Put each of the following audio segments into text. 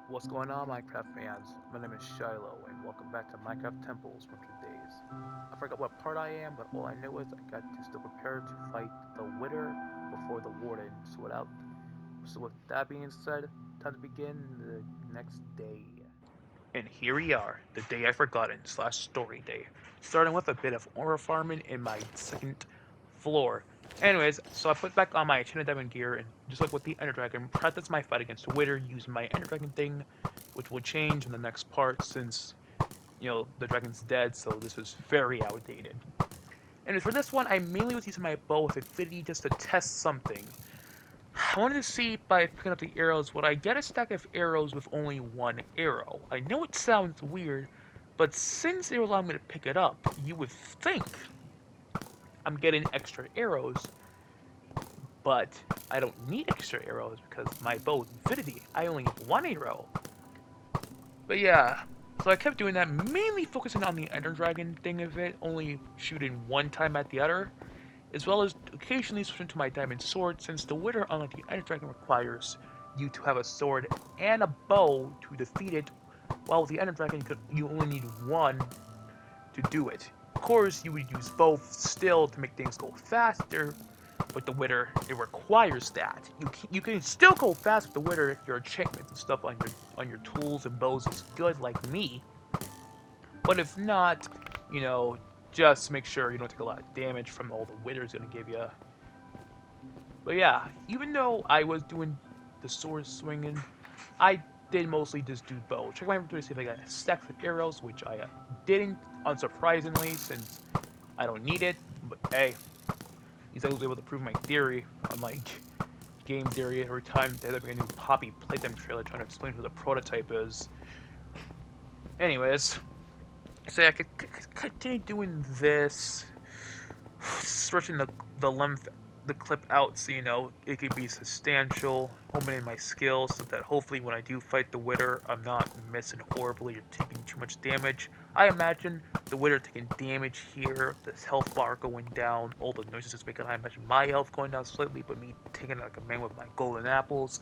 What's going on, Minecraft fans? My name is Shiloh, and welcome back to Minecraft Temples Winter Days. I forgot what part I am, but all I know is I got to still prepare to fight the Wither before the Warden sort out. So with that being said, time to begin the next day. And here we are, the day I've forgotten / story day. Starting with a bit of ore farming in my second floor. Anyways, so I put back on my Enchanted Diamond gear and just like with the Ender Dragon, practice my fight against the Wither using my Ender Dragon thing, which will change in the next part since, the dragon's dead, so this was very outdated. And for this one, I mainly was using my bow with Affinity just to test something. I wanted to see by picking up the arrows, would I get a stack of arrows with only one arrow? I know it sounds weird, but since it allowed me to pick it up, you would think I'm getting extra arrows, but I don't need extra arrows because my bow is Infinity. I only need one arrow. But yeah, so I kept doing that, mainly focusing on the Ender Dragon thing of it, only shooting one time at the other, as well as occasionally switching to my diamond sword, since the Wither, unlike the Ender Dragon, requires you to have a sword and a bow to defeat it, while with the Ender Dragon you only need one to do it. Of course, you would use both still to make things go faster. With the Wither, it requires that. You can still go fast with the Wither if your enchantments and stuff on your tools and bows is good like me. But if not, just make sure you don't take a lot of damage from all the Wither's gonna give you. But yeah, even though I was doing the sword swinging, I did mostly just do bow. Check my inventory to see if I got stacks of arrows, which I didn't, unsurprisingly, since I don't need it. But hey, at least I was able to prove my theory, unlike game theory every time they have a new Poppy Playtime trailer trying to explain who the prototype is. Anyways, so I could continue doing this, stretching the length, the clip out so it could be substantial, homing in my skills so that hopefully when I do fight the Wither, I'm not missing horribly or taking too much damage. I imagine the Wither taking damage here, this health bar going down, all the noises it's making. I imagine my health going down slightly, but me taking it like a man with my golden apples.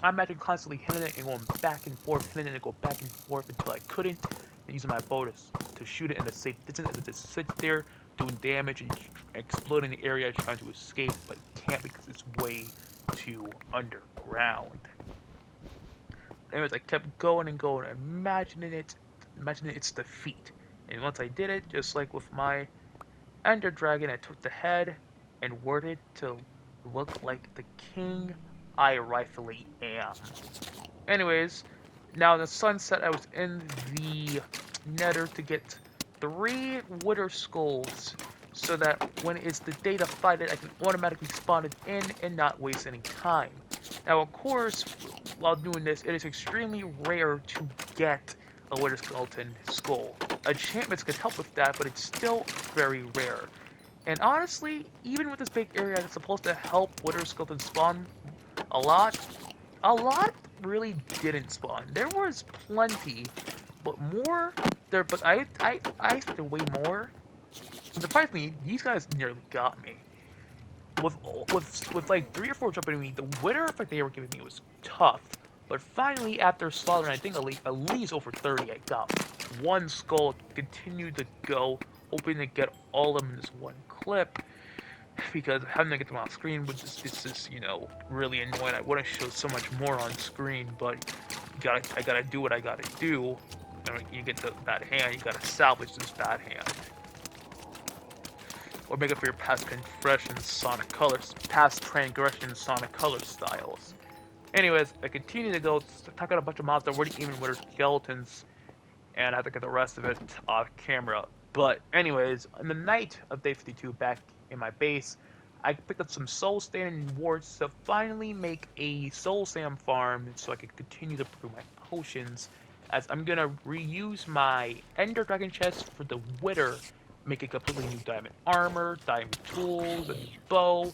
I imagine constantly hitting it and going back and forth, hitting it and go back and forth until I couldn't, and using my bow to shoot it in a safe distance as it just sits there doing damage and exploding the area trying to escape, but can't because it's way too underground. Anyways, I kept going and going, imagining its defeat. And once I did it, just like with my Ender Dragon, I took the head and worded to look like the king I rightfully am. Anyways, now in the sunset, I was in the nether to get 3 Wither skulls so that when it's the day to fight it, I can automatically spawn it in and not waste any time. Now, of course, while doing this, it is extremely rare to get a Wither skeleton skull. Enchantments could help with that, but it's still very rare. And honestly, even with this big area that's supposed to help Wither skeleton spawn a lot really didn't spawn. There was plenty, but more there. But I expected way more. Surprisingly, these guys nearly got me. With like 3 or 4 jumping me, the Wither effect they were giving me was tough. But finally, after slaughtering, I think at least over 30, I got one skull. Continued to go, hoping to get all of them in this one clip. Because having to get them on screen which is just really annoying. I want to show so much more on screen, but I gotta do what I gotta do. You get the bad hand, you gotta salvage this bad hand. Or make up for your past transgressions, Sonic Colors styles. Anyways, I continue to go, talk out a bunch of mobs that weren't even Wither skeletons, and I have to get the rest of it off camera. But anyways, on the night of day 52, back in my base, I picked up some soul sand warts to finally make a soul sand farm so I could continue to brew my potions, as I'm gonna reuse my Ender Dragon chest for the Wither, make a completely new diamond armor, diamond tools, a new bow,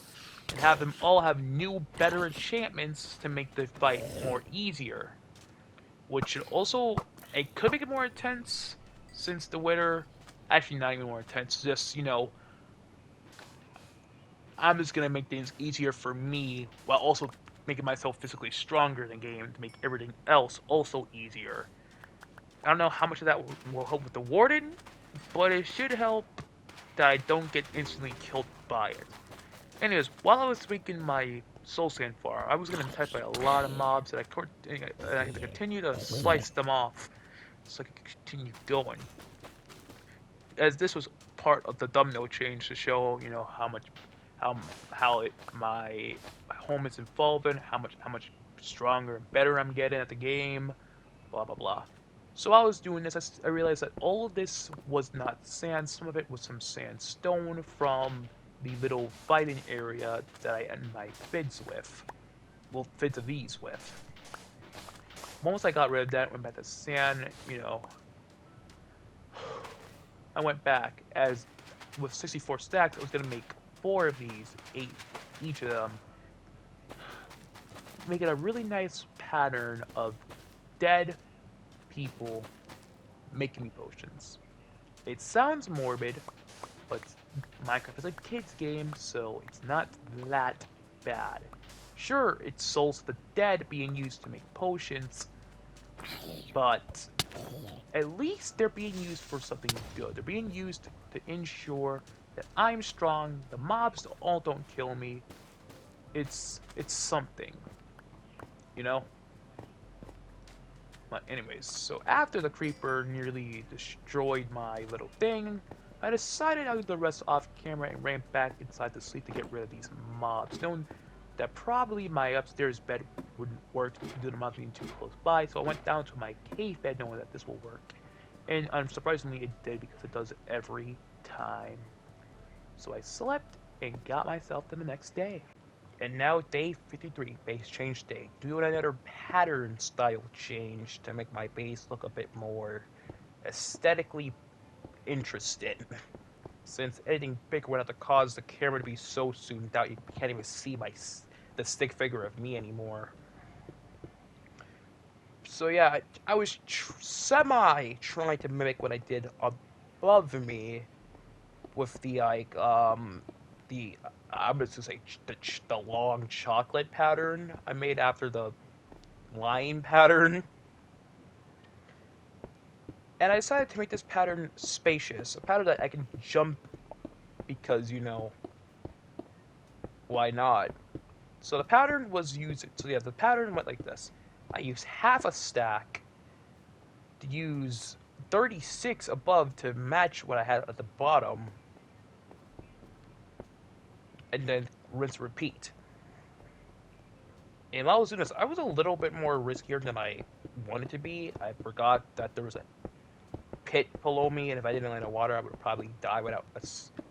and have them all have new, better enchantments to make the fight more easier. Which should also, it could make it more intense, since the Wither, actually not even more intense, just, I'm just gonna make things easier for me while also making myself physically stronger in the game to make everything else also easier. I don't know how much of that will help with the warden, but it should help that I don't get instantly killed by it. Anyways, while I was making my soul sand farm, I was getting attacked by a lot of mobs that I had to continue to slice them off so I could continue going. As this was part of the thumbnail change to show, how much, my home is evolving, how much stronger and better I'm getting at the game, blah blah blah. So while I was doing this, I realized that all of this was not sand. Some of it was some sandstone from the little fighting area that I end my vids with. Well, vids of these with. Once I got rid of that, went back to sand, I went back, as with 64 stacks, I was going to make 4 of these, 8 each of them, making a really nice pattern of dead people making me potions. It sounds morbid, but Minecraft is a kid's game, so it's not that bad. Sure, it's souls of the dead being used to make potions, but at least they're being used for something good. They're being used to ensure that I'm strong, the mobs all don't kill me. It's something, But anyways, so after the creeper nearly destroyed my little thing, I decided I would do the rest off camera and ran back inside to sleep to get rid of these mobs, knowing that probably my upstairs bed wouldn't work due to the mobs being too close by, so I went down to my cave bed knowing that this will work. And unsurprisingly it did, because it does it every time. So I slept and got myself to the next day. And now day 53, base change day. Doing another pattern style change to make my base look a bit more aesthetically interesting. Since anything bigger would have to cause the camera to be so zoomed out you can't even see the stick figure of me anymore. So yeah, I was semi trying to mimic what I did above me with the I'm just gonna say the long chocolate pattern I made after the line pattern. And I decided to make this pattern spacious, a pattern that I can jump because, why not? So the pattern was used, so yeah, the pattern went like this. I used half a stack to use 36 above to match what I had at the bottom. And then rinse repeat. And while I was doing this, I was a little bit more riskier than I wanted to be. I forgot that there was a pit below me, and if I didn't land in water, I would probably die without a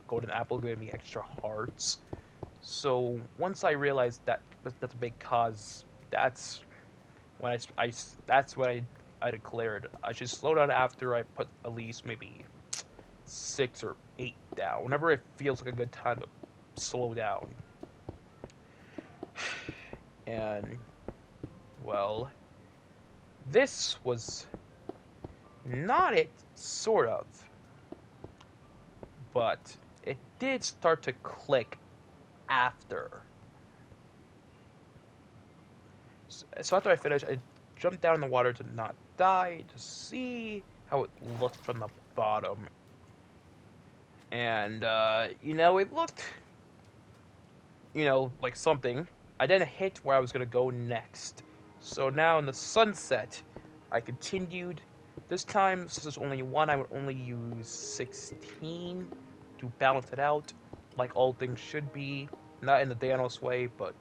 golden apple giving me extra hearts. So once I realized that that's a big cause, that's when I declared I should slow down after I put at least maybe 6 or 8 down. Whenever it feels like a good time to slow down. And, well, this was not it, sort of. But it did start to click after. So after I finished, I jumped down in the water to not die, to see how it looked from the bottom. And, it looked, like something. I didn't hit where I was going to go next. So now in the sunset, I continued. This time, since there's only one, I would only use 16 to balance it out, like all things should be. Not in the Thanos way, but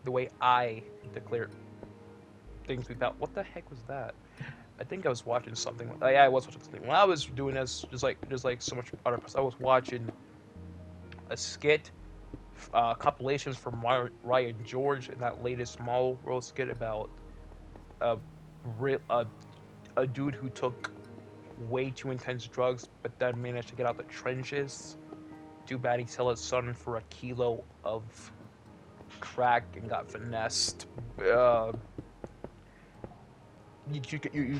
the way I declare things be balanced. What the heck was that? I think I was watching something. Yeah, I was watching something. When I was doing this, just like so much other stuff, I was watching a skit, compilations from Ryan George in that latest Small World skit about a dude who took way too intense drugs, but then managed to get out the trenches. Too bad he sold his son for a kilo of crack and got finessed. You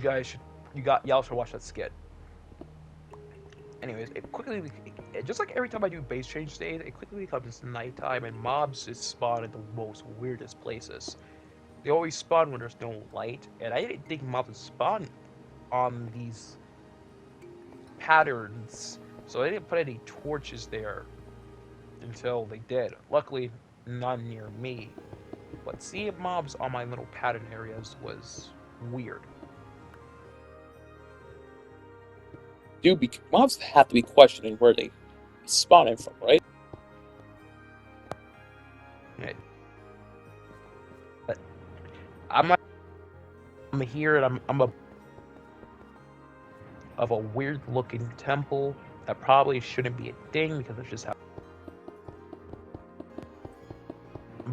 guys should, y'all should watch that skit. Anyways, it just like every time I do base change days, it quickly becomes nighttime and mobs just spawn in the most weirdest places. They always spawn when there's no light, and I didn't think mobs would spawn on these patterns, so I didn't put any torches there until they did. Luckily, none near me. But seeing mobs on my little pattern areas was weird. Mobs have to be questioning where they spawning from, right? Right. But I'm here and I'm a of a weird looking temple that probably shouldn't be a thing because it's just how.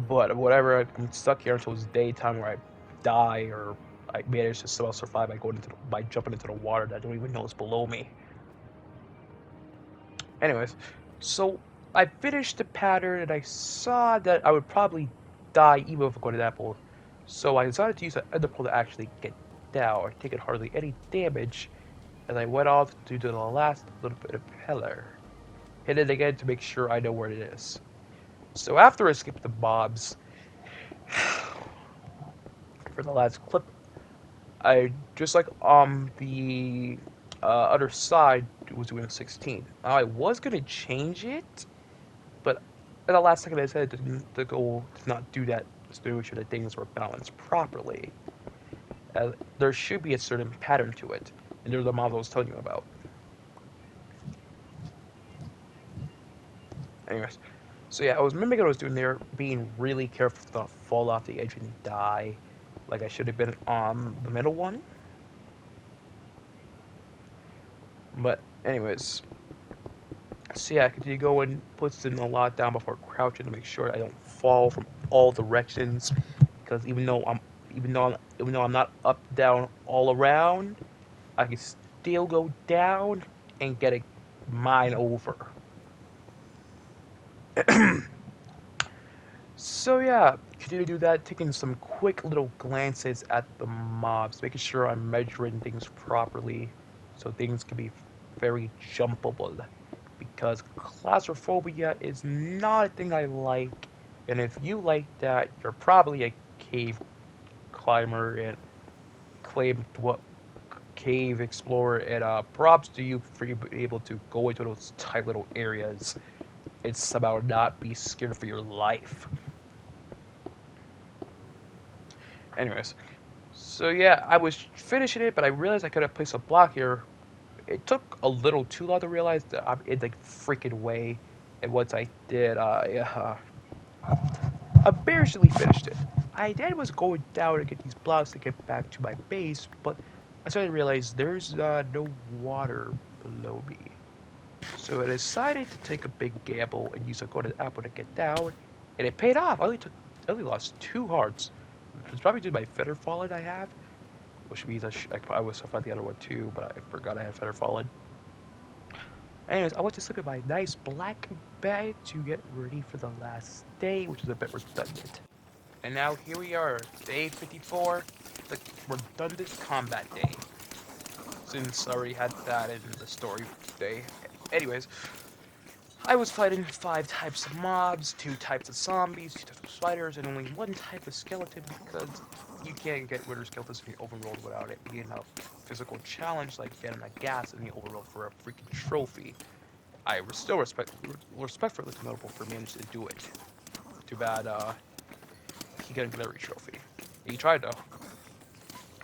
But whatever, I'm stuck here until it's daytime where I die or I manage to somehow survive by jumping into the water that I don't even know is below me. Anyways, so I finished the pattern and I saw that I would probably die even if I go to that pool. So I decided to use an ender pearl to actually get down or take it hardly any damage as I went off to do the last little bit of pillar. Hit it again to make sure I know where it is. So after I skipped the mobs for the last clip, I just like on the other side was doing a 16. Now I was gonna change it, but at the last second I decided to go to not do that to make sure that things were balanced properly. There should be a certain pattern to it, and there's the model I was telling you about. Anyways, so yeah, I was mimicking what I was doing there, being really careful to not fall off the edge and die, like I should have been on the middle one. But anyways, so yeah, I continue going, puts in a lot down before crouching to make sure I don't fall from all directions, because even though I'm not up down all around, I can still go down and get a mine over. So yeah, continue to do that, taking some quick little glances at the mobs, making sure I'm measuring things properly so things can be very jumpable. Because claustrophobia is not a thing I like, and if you like that, you're probably a cave climber and claimed what cave explorer, and props to you for you being able to go into those tight little areas. It's about not be scared for your life. Anyways, so yeah, I was finishing it, but I realized I could have placed a block here. It took a little too long to realize that I'm in the freaking way, and once I did, I barely finished it. I then was going down to get these blocks to get back to my base, but I started to realize there's no water below me. So I decided to take a big gamble and use a golden apple to get down, and it paid off. I only lost 2 hearts. It's probably due to my feather fallen I have, which means I was find the other one too, but I forgot I had feather fallen. Anyways, I went to sleep in my nice black bed to get ready for the last day, which is a bit redundant. And now here we are, day 54, the redundant combat day. Since I already had that in the story day. Anyways, I was fighting 5 types of mobs, 2 types of zombies, 2 types of spiders, and only 1 type of skeleton because you can't get rid of skeletons in the overworld without it being a physical challenge like getting a gas in the overworld for a freaking trophy. I still respectfully notable for managing to do it. Too bad he couldn't get every trophy. He tried though.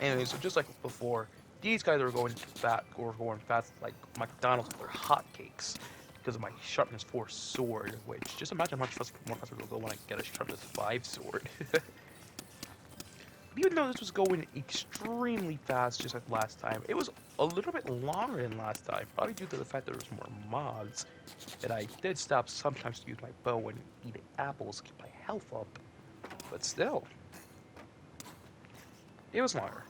Anyway, so just like before, these guys are going fast like McDonald's with their hotcakes because of my sharpness 4 sword, which just imagine how much more faster it'll go when I get a sharpness 5 sword. Even though this was going extremely fast just like last time, it was a little bit longer than last time, probably due to the fact that there was more mods, and I did stop sometimes to use my bow and eat apples to keep my health up, but still, it was longer.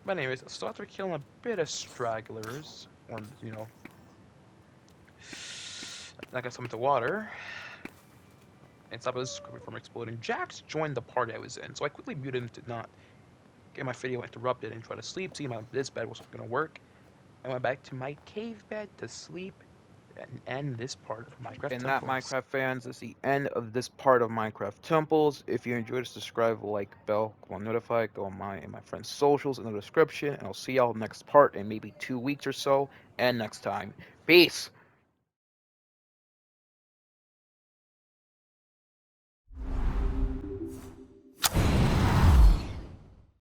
But anyways, so after killing a bit of stragglers, or, I got some into water, and stop us from exploding, Jax joined the party I was in, so I quickly muted him to not get my video interrupted and try to sleep, see if this bed wasn't going to work. I went back to my cave bed to sleep, end this part of Minecraft And that, Temples. Minecraft fans, is the end of this part of Minecraft Temples. If you enjoyed, subscribe, like, bell, go on notify, go on my and my friend's socials in the description, and I'll see y'all next part in maybe 2 weeks or so, and next time. Peace!